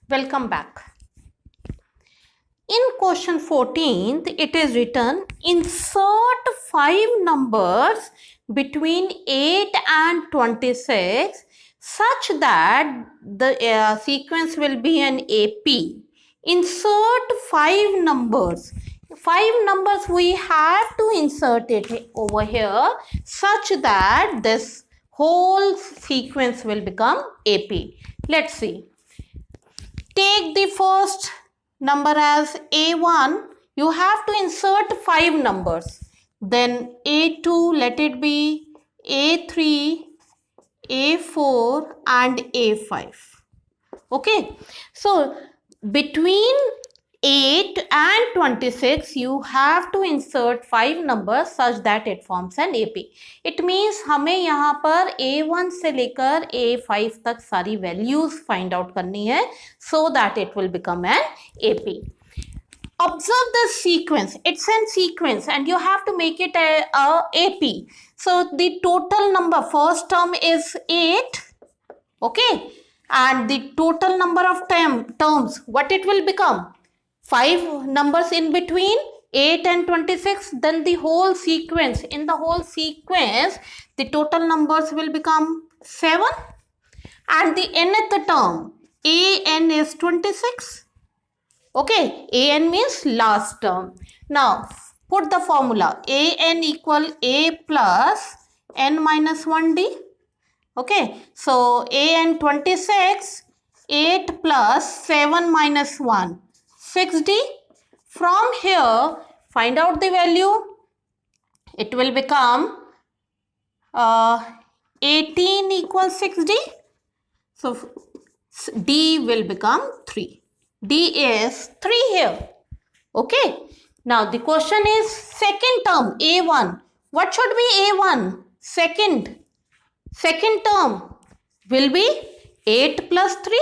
Welcome back. In question 14th, it is written, insert 5 numbers between 8 and 26 such that the sequence will be an AP. Insert 5 numbers. 5 numbers we have to insert it over here such that this whole sequence will become AP. Let's see. Take the first number as A1. You have to insert 5 numbers. Then A2, let it be A3, A4 and A5. Okay. So, between 8 and 26, you have to insert 5 numbers such that it forms an AP. It means हमें यहाँ पर A1 से लेकर A5 तक सारी values find out करनी है so that it will become an AP. Observe the sequence. It's a sequence and you have to make it a AP. So the total number, first term is 8. Okay. And the total number of terms, what it will become? 5 numbers in between 8 and 26, then the whole sequence, in the whole sequence the total numbers will become 7 and the nth term an is 26. Okay, an means last term. Now put the formula an equal a plus n minus 1d. Okay, so an 26, 8 plus 7 minus 1, 6d. From here, find out the value. It will become 18 equals 6d. So, d will become 3. d is 3 here. Okay. Now, the question is second term, a1. What should be a1? Second term will be 8 plus 3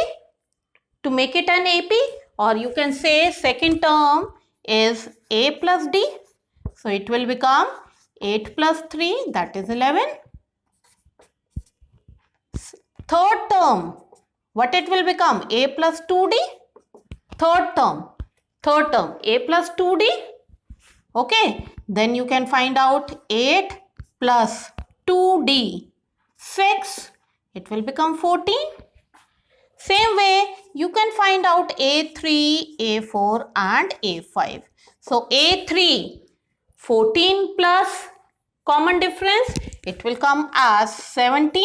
to make it an AP, or you can say second term is A plus D. So it will become 8 plus 3, that is 11. Third term, what it will become? A plus 2D. Third term, A plus 2D. Okay, then you can find out 8 plus 2D. 6, it will become 14. Same way, you can find out A3, A4 and A5. So, A3, 14 plus common difference, it will come as 17.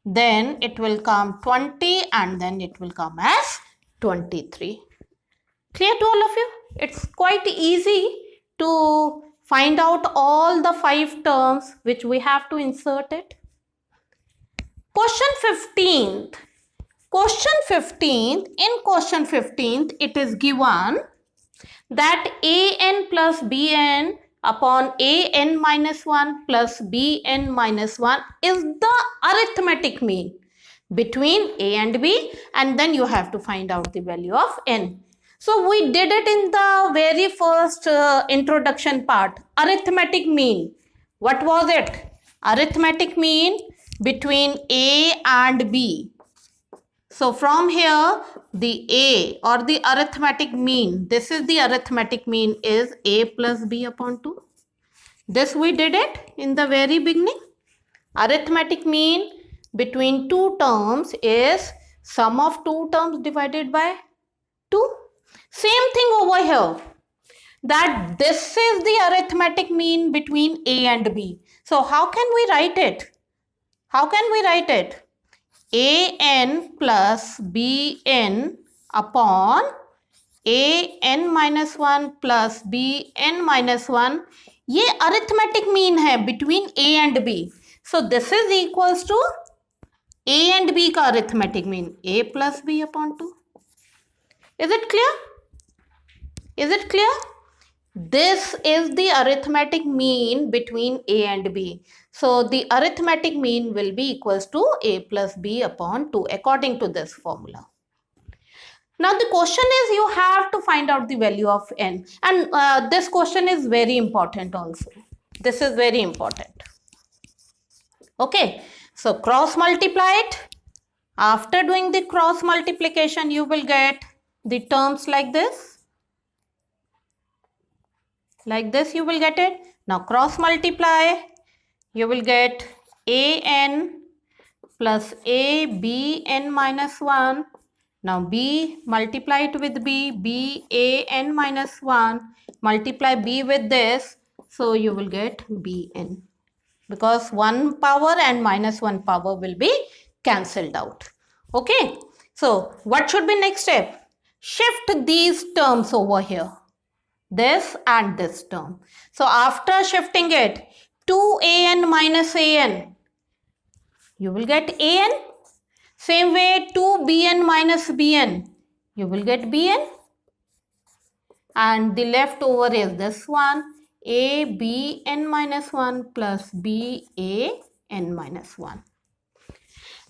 Then it will come 20 and then it will come as 23. Clear to all of you? It's quite easy to find out all the 5 terms which we have to insert it. Question 15th. In question 15th, it is given that an plus bn upon an minus 1 plus bn minus 1 is the arithmetic mean between a and b, and then you have to find out the value of n. So we did it in the very first introduction part. Arithmetic mean. What was it? Arithmetic mean between A and B. So from here, the A or the arithmetic mean, this is the arithmetic mean is A plus B upon 2. This we did it in the very beginning. Arithmetic mean between 2 terms is sum of 2 terms divided by 2. Same thing over here. That this is the arithmetic mean between A and B. So how can we write it? an plus bn upon an minus 1 plus bn minus 1. ये arithmetic mean है between A and B. So this is equals to A and B का arithmetic mean A plus B upon 2. Is it clear? This is the arithmetic mean between A and B. So the arithmetic mean will be equals to A plus B upon 2 according to this formula. Now the question is you have to find out the value of n, and this question is very important also. This is very important. Okay, so cross multiply it After doing the cross multiplication, you will get the terms like this. Like this you will get it. Now cross multiply, you will get an plus a bn minus 1. Now b multiplied with b an minus 1, multiply b with this, so you will get bn, because 1 power and minus 1 power will be cancelled out. Okay, so what should be next step? Shift these terms over here, this and this term. So after shifting it, 2an minus an, you will get an. Same way 2bn minus bn, you will get bn. And the leftover is this one, a bn minus 1 plus b a n minus 1.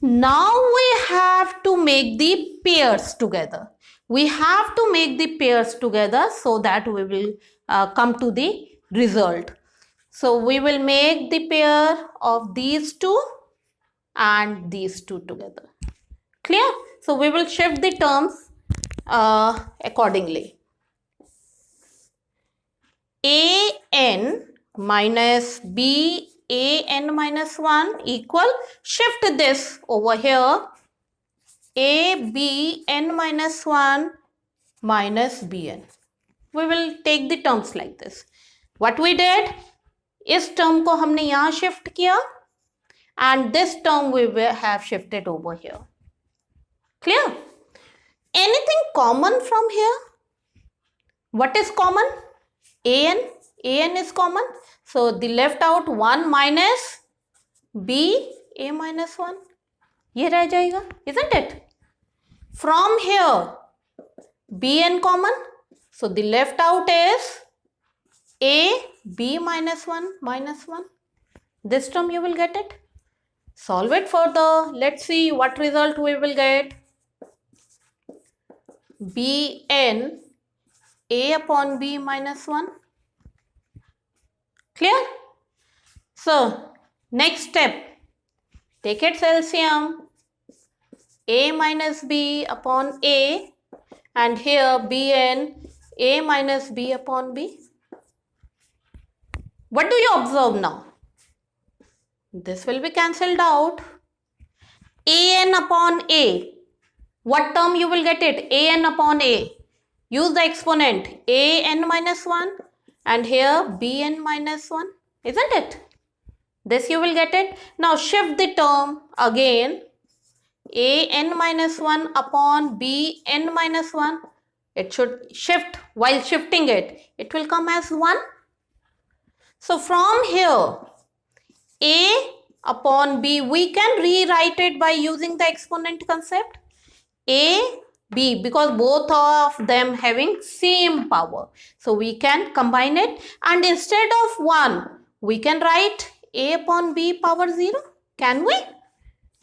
Now we have to make the pairs together. We have to make the pairs together so that we will come to the result. So we will make the pair of these two and these two together. Clear? So we will shift the terms accordingly. an minus ban minus 1 equal, shift this over here, abn minus 1 minus bn. We will take the terms like this. What we did, इस term को हमने यहाँ shift किया and this term we will have shifted over here. Clear? Anything common from here? What is common? an is common. So the left out 1 minus b a minus 1. ये रह जाएगा, isn't it? From here, bn common. So the left out is a b minus 1 minus 1. This term you will get it. Solve it further. Let's see what result we will get. bn a upon b minus 1. Clear? So next step, take its LCM, a minus b upon a, and here bn a minus b upon b. What do you observe now? This will be cancelled out. an upon a. What term you will get it? an upon a. Use the exponent an minus 1 and here bn minus 1. Isn't it? This you will get it. Now shift the term again. an minus 1 upon bn minus 1. It should shift. While shifting it, it will come as 1. So from here, a upon b, we can rewrite it by using the exponent concept. A, b, because both of them having same power. So we can combine it, and instead of 1, we can write a upon b power 0. Can we?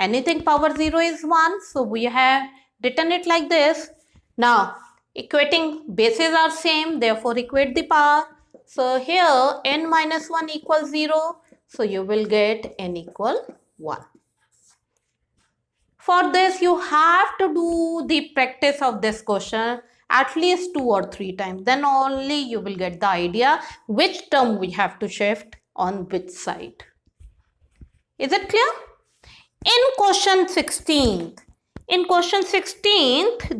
Anything power 0 is 1. So we have written it like this. Now, equating bases are same, therefore equate the power. So here n minus 1 equals 0. So you will get n equal 1. For this, you have to do the practice of this question at least 2 or 3 times. Then only you will get the idea which term we have to shift on which side. Is it clear? In question 16th,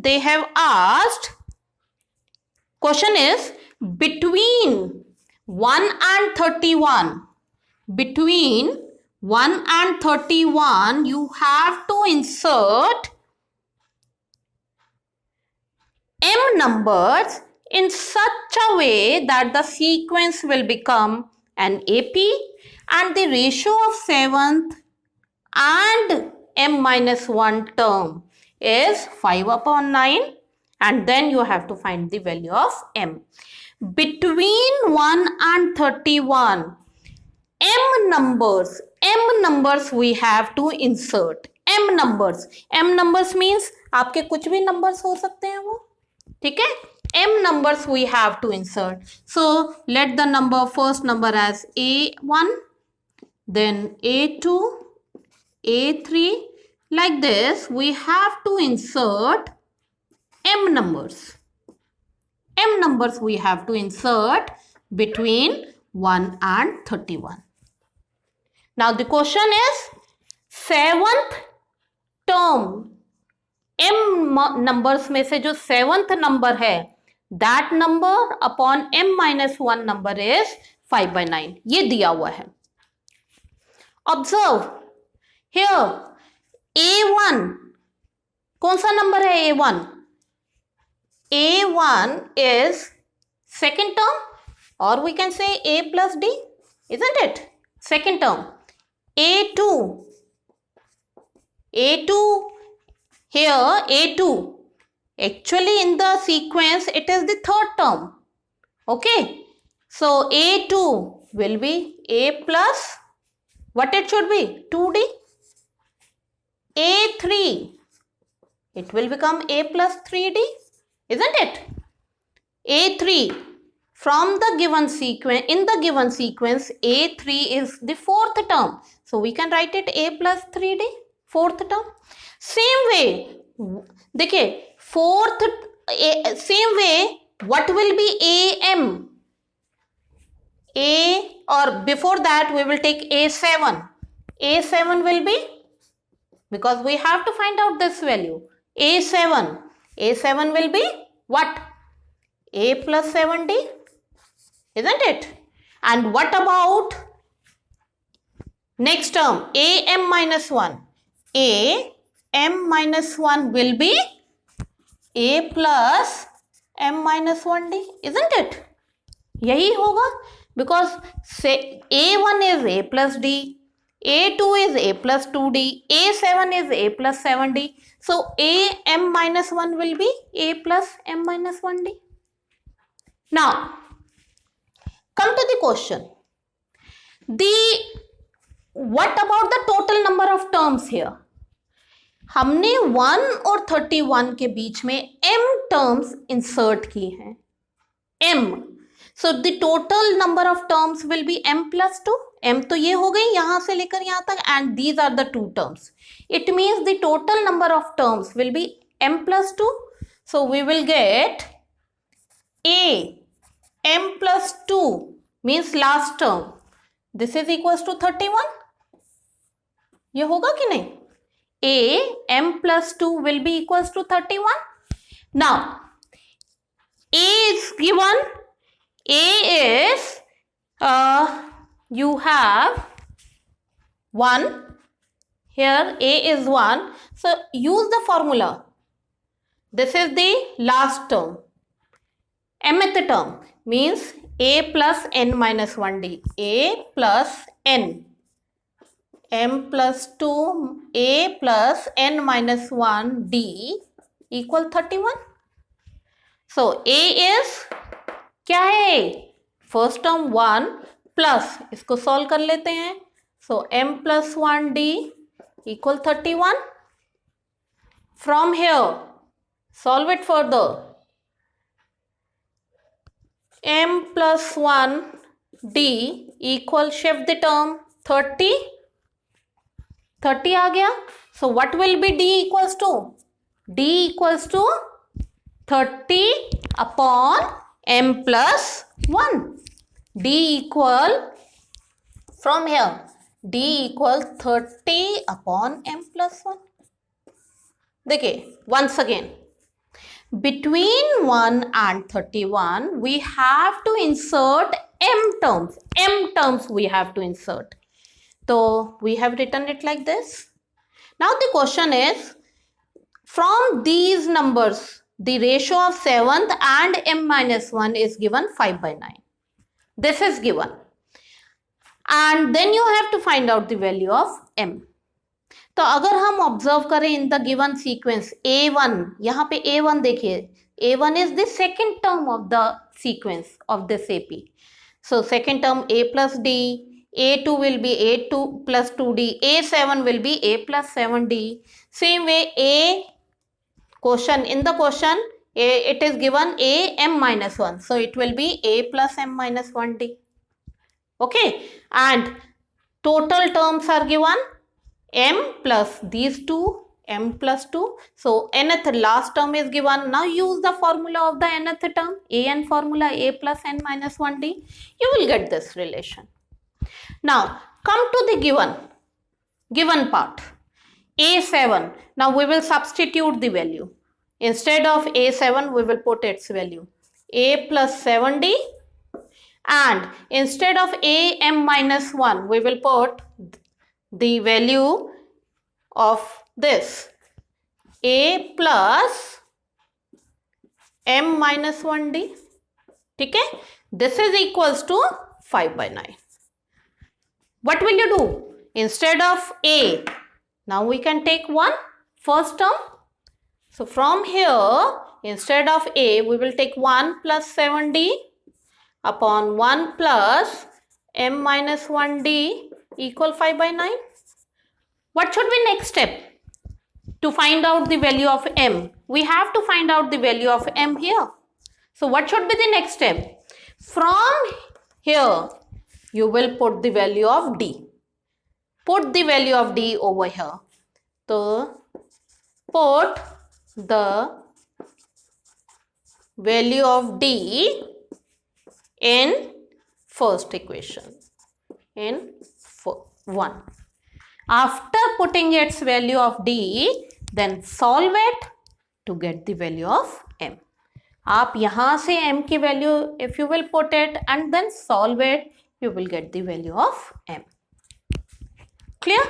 they have asked, question is between 1 and 31. Between 1 and 31, you have to insert m numbers in such a way that the sequence will become an AP and the ratio of 7th and m minus 1 term is 5 upon 9, and then you have to find the value of m. Between 1 and 31, m numbers we have to insert. m numbers means आपके कुछ भी numbers हो सकते हैं वो, ठीक है? m numbers we have to insert. So let the first number as a1, then a2, a3, like this, we have to insert m numbers. M numbers we have to insert between 1 and 31. Now the question is, 7th term, m numbers में से जो 7th number है, that number upon m minus 1 number is 5/9. ये दिया हुआ है. Observe here, a1 कौन सा नंबर है? a1 is second term, or we can say a plus d, isn't it? Second term. a2 here, a2 actually in the sequence it is the third term. Okay, so a2 will be a plus what it should be? 2d. a3 it will become a plus 3d, isn't it? a3 from the given sequence, in the given sequence, a3 is the fourth term, so we can write it a plus 3d, fourth term. Same way, देखिए fourth, same way, what will be am? A, or before that we will take a7. a7 will be, because we have to find out this value, a7 will be what? a plus 7d, isn't it? And what about next term, am minus 1? am minus 1 will be a plus m minus 1d, isn't it? यही होगा, because say a1 is a plus d, a2 is a plus 2d, a7 is a plus 7d, so am minus 1 will be a plus m minus 1d. Now come to the question. What about the total number of terms here? हमने 1 और 31 के बीच में m terms insert की हैं. m. So the total number of terms will be m plus 2. m तो ये हो गई यहां से लेकर यहां तक, and these are the two terms. It means the total number of terms will be m plus 2. So we will get m plus 2 means last term. This is equals to 31. ये होगा कि नहीं? m plus 2 will be equals to 31. Now a is given. A is you have 1 here. A is 1, so use the formula. This is the last term. Mth term means a plus n minus 1d. a plus n, m plus 2, a plus n minus 1d equal 31. So a is क्या है? First term 1 plus, इसको solve कर लेते हैं. सो m plus 1d equal 31. From here solve it further. m plus 1d equal, shift the term, 30 आ गया. So what will be d equals to? d equals to 30 upon m plus 1. d equal, from here, d equal 30 upon m plus 1. देखिए once again, between 1 and 31 we have to insert m terms. m terms we have to insert. So we have written it like this. Now the question is, from these numbers, the ratio of 7th and m minus 1 is given 5/9. This is given. And then you have to find out the value of m. तो अगर हम observe करें in the given sequence a1, यहाँ पे a1 देखिए, a1 is the second term of the sequence of this AP. So second term a plus d, a2 will be a2 plus 2d, a7 will be a plus 7d. Same way a question, in the question it is given a m minus 1, so it will be a plus m minus 1d. Okay, and total terms are given m plus these two, m plus 2. So nth last term is given. Now use the formula of the nth term, an formula, a plus n minus 1d. You will get this relation. Now come to the given part, a7. Now we will substitute the value. Instead of a7, we will put its value, a plus 7d, and instead of am minus 1, we will put the value of this, a plus m minus 1d. Okay? This is equals to 5 by 9. What will you do? Instead of a, now we can take one first term. So from here, instead of a, we will take 1 plus 7d upon 1 plus m minus 1d equal 5 by 9. What should be next step? To find out the value of m, we have to find out the value of m here. So what should be the next step? From here, you will put the value of d. Put the value of d over here. So put the value of d in first equation, in 1. After putting its value of d, then solve it to get the value of m. आप यहाँ से m की value, if you will put it and then solve it, you will get the value of m. Clear?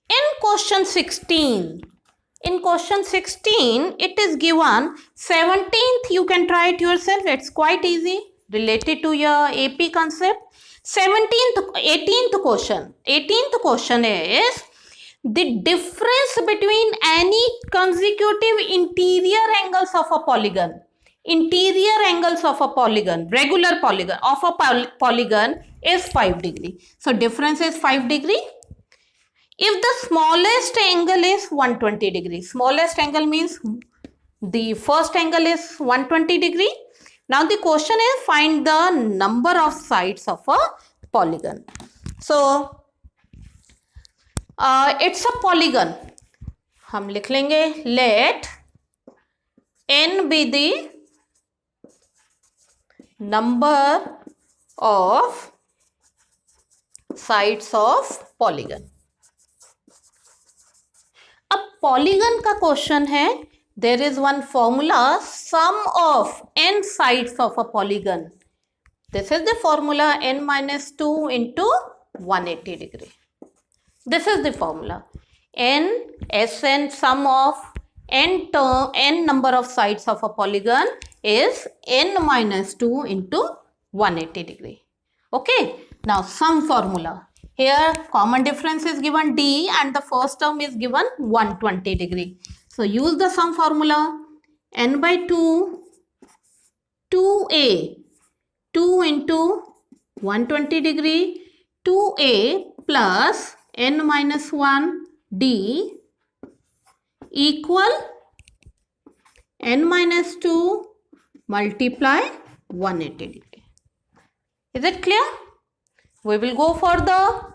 In question 16, it is given 17th. You can try it yourself. It's quite easy, related to your AP concept. 18th question is the difference between any consecutive interior angles of a polygon. Regular polygon of a polygon is 5 degree. So difference is 5 degree. If the smallest angle is 120 degree, smallest angle means the first angle is 120 degree. Now the question is find the number of sides of a polygon. So it's a polygon. हम लिख लेंगे let n be the number of sides of polygon. अब polygon का question है, there is one formula, sum of n sides of a polygon. This is the formula, n minus 2 into 180 degree. This is the formula. Sn sum of n number of sides of a polygon is n minus 2 into 180 degree. Okay. Now sum formula. Here common difference is given d and the first term is given 120 degree. So use the sum formula, n by 2, 2a, 2 into 120 degree, 2a plus n minus 1 d equal n minus 2 multiply 180 degree. Is it clear? We will go further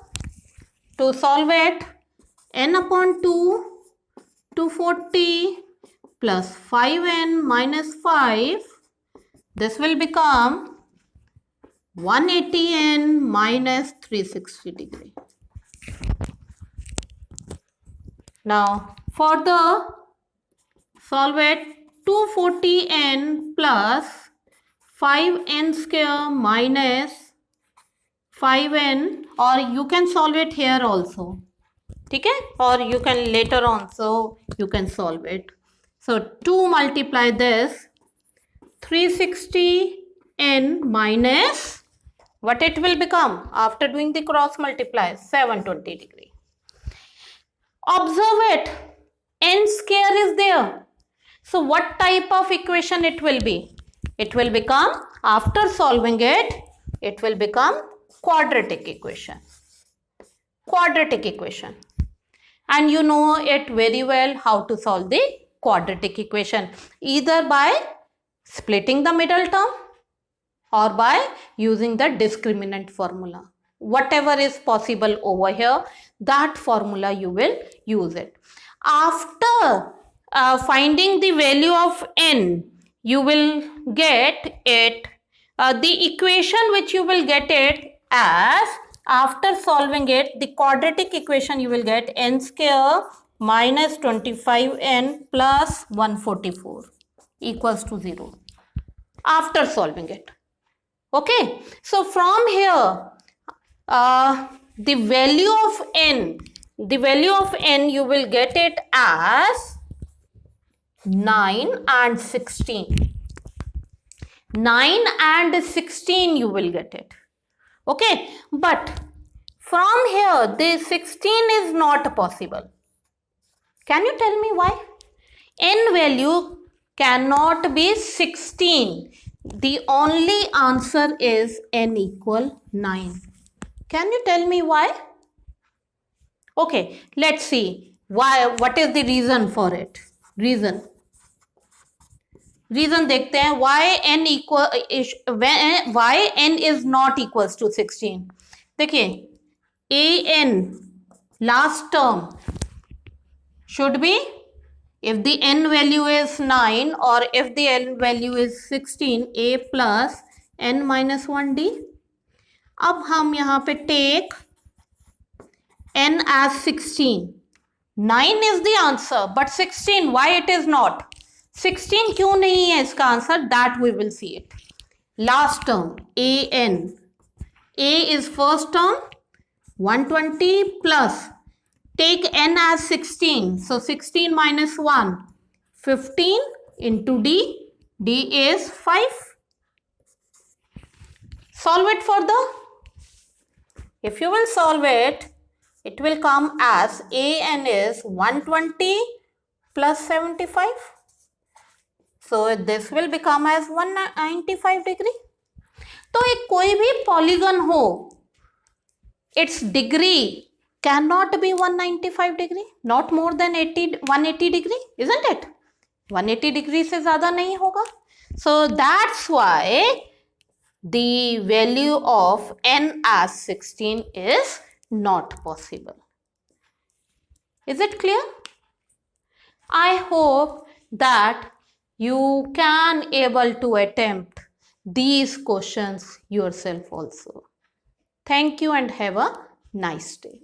to solve it. N upon 2, 240 plus 5n minus 5. This will become 180n minus 360 degree. Now further solve it. 240n plus 5n square minus 5n, or you can solve it here also. Okay? Or you can later on, so you can solve it. So 2 multiply this, 360n minus, what it will become after doing the cross multiply, 720 degree. Observe it, n square is there. So what type of equation it will be? It will become, after solving it, it will become quadratic equation. And you know it very well how to solve the quadratic equation, either by splitting the middle term or by using the discriminant formula. whatever is possible over here, that formula you will use it. After finding the value of n, you will get it, the equation which you will get it as, after solving it, the quadratic equation you will get n square minus 25n plus 144 equals to 0 after solving it. Okay, so from here, the value of n you will get it as 9 and 16. 9 and 16 you will get it. Okay, but from here the 16 is not possible. Can you tell me why? N value cannot be 16. The only answer is n equal 9. Can you tell me why? Okay, let's see why. What is the reason for it? Reason देखते हैं. Why n is not equals to 16. देखिए, an last term should be, if the n value is 9 or if the n value is 16, a plus n minus 1d. अब हम यहाँ पे take n as 16. 9 is the answer, but 16, why it is not? 16 क्यों नहीं है इसका answer? That we will see it. Last term, an. A is first term, 120 plus, take n as 16. So 16 minus 1, 15 into d. D is 5. Solve it further. If you will solve it, it will come as an is 120 plus 75. So this will become as 195 degree. तो एक कोई भी polygon हो, its degree cannot be 195 degree, not more than 180 degree, isn't it? 180 degree से ज़्यादा नहीं होगा. So that's why the value of n as 16 is not possible. Is it clear? I hope that you can able to attempt these questions yourself also. Thank you and have a nice day.